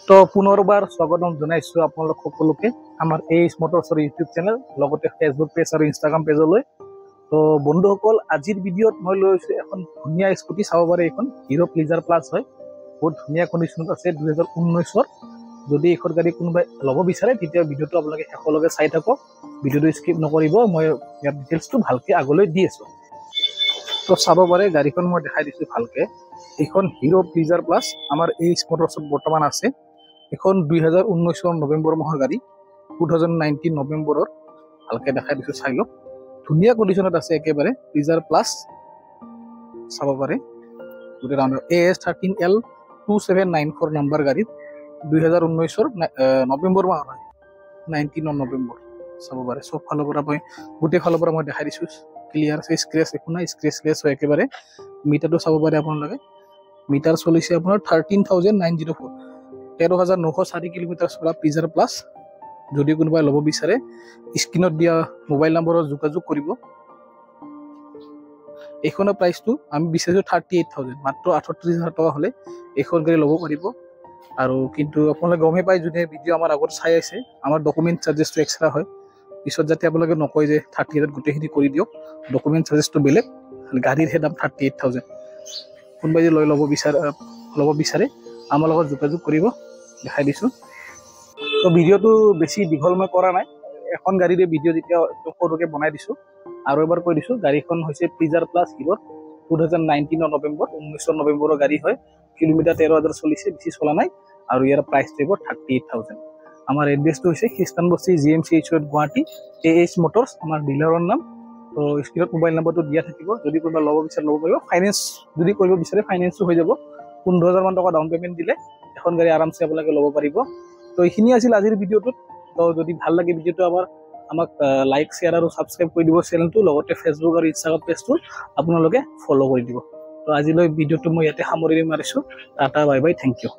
তো পুনৰবাৰ স্বাগতম জনাইছো আপোনালোক সকলোকে আমাৰ এইচ মটৰছৰ ইউটিউব চেনেল লগতে ফেচবুক পেজ আৰু ইনষ্টাগ্ৰাম পেজলৈ। তো বন্ধুসকল, আজিৰ ভিডিঅ'ত মই লৈ আছো এখন ধুনীয়া স্কুটি। চাব পাৰে, এইখন হিৰো প্লিজাৰ প্লাছ হয়, বহুত ধুনীয়া কণ্ডিশ্যনত আছে 2019-ৰ। যদি এইখন গাড়ী কোনোবাই ল'ব বিচাৰে তেতিয়া ভিডিঅ'টো আপোনালোকে শেষলৈকে চাই থাকক, ভিডিঅ'টো স্কিপ নকৰিব। মই ইয়াৰ ডিটেইলছটো ভালকৈ আগলৈ দি আছো। তো চাব পাৰে, গাড়ীখন মই দেখাই দিছো ভালকৈ। এইখন হিৰো প্লিজাৰ প্লাছ আমাৰ এইচ মটৰছত বৰ্তমান আছে। এখন 2019-ৰ নৱেম্বৰ মাহৰ গাড়ী, 2019 নৱেম্বৰৰ। ভালকৈ দেখাই দিছো, চাই লওক। ধুনীয়া কণ্ডিশ্যনত আছে একেবাৰে, প্লিজাৰ প্লাছ চাব পাৰে। গোটেই ৰাউণ্ডৰ AS13L2794 নাম্বাৰ গাড়ী, 2019-ৰ নৱেম্বৰ মাহৰ হয়, 19 নৱেম্বৰ। চাব পাৰে চব ফালৰ পৰা মই গোটেই ফালৰ পৰা মই দেখাই দিছো ক্লিয়াৰ আছে। স্ক্ৰেচ একো নাই, স্ক্ৰেচলেছ হয় একেবাৰে। মিটাৰটো চাব পাৰে আপোনালোকে, মিটাৰ চলিছে আপোনাৰ 13,904, 13,904 কিলোমিটাৰ চলা প্লিজাৰ প্লাছ। যদি কোনোবাই ল'ব বিচাৰে স্ক্ৰীণত দিয়া মোবাইল নম্বৰত যোগাযোগ কৰিব। এইখনৰ প্ৰাইচটো আমি বিচাৰিছোঁ 38,000, মাত্ৰ 38,000 টকা হ'লে এইখন গাড়ী ল'ব পাৰিব। আৰু কিন্তু আপোনালোকে গমেই পায়, যদি ভিডিঅ' আমাৰ আগত চাই আছে, আমাৰ ডকুমেণ্ট চাৰ্জেছটো এক্সট্ৰা হয়। পিছত যাতে আপোনালোকে নকয় যে 38,000 গোটেইখিনি কৰি দিয়ক, ডকুমেণ্ট চাৰ্জেছটো বেলেগ, গাড়ীৰহে দাম 38,000। কোনোবাই যদি ল'ব বিচাৰে আমাৰ লগত যোগাযোগ কৰিব, দেখাই দিছোঁ। তো ভিডিঅ'টো বেছি দীঘল মই কৰা নাই, এখন গাড়ীৰে ভিডিঅ' যেতিয়া সৰুকৈ বনাই দিছোঁ। আৰু এবাৰ কৈ দিছোঁ, গাড়ীখন হৈছে প্লিজাৰ প্লাছ হিৰোৰ 2019 নৱেম্বৰ, 19 নৱেম্বৰৰ গাড়ী হয়। কিলোমিটাৰ 13,000 চলিছে, বেছি চলা নাই। আৰু ইয়াৰ প্ৰাইচ থাকিব 38,000। আমাৰ এড্ৰেছটো হৈছে খ্ৰীষ্টানবস্তি GMCH road, Guwahati. AH Motors আমাৰ ডিলাৰৰ নাম। তো স্ক্ৰীণত মোবাইল নম্বৰটো দিয়া থাকিব, যদি কোনোবা ল'ব বিচাৰে ল'ব পাৰিব। ফাইনেন্স যদি কৰিব বিচাৰে ফাইনেন্সো হৈ যাব। 15,000 মান টকা ডাউন পে'মেণ্ট দিলে এখন গাড়ী আৰামছে আপোনালোকে ল'ব পাৰিব। তো এইখিনি আছিল আজিৰ ভিডিঅ'টোত। তো যদি ভাল লাগে ভিডিঅ'টো আমাক লাইক, শ্বেয়াৰ আৰু ছাবস্ক্ৰাইব কৰি দিব চেনেলটো, লগতে ফেচবুক আৰু ইনষ্টাগ্ৰাম পেজটো আপোনালোকে ফ'ল' কৰি দিব। তো আজিলৈ ভিডিঅ'টো মই ইয়াতে সামৰি মাৰিছোঁ। Tata, bye bye, thank U.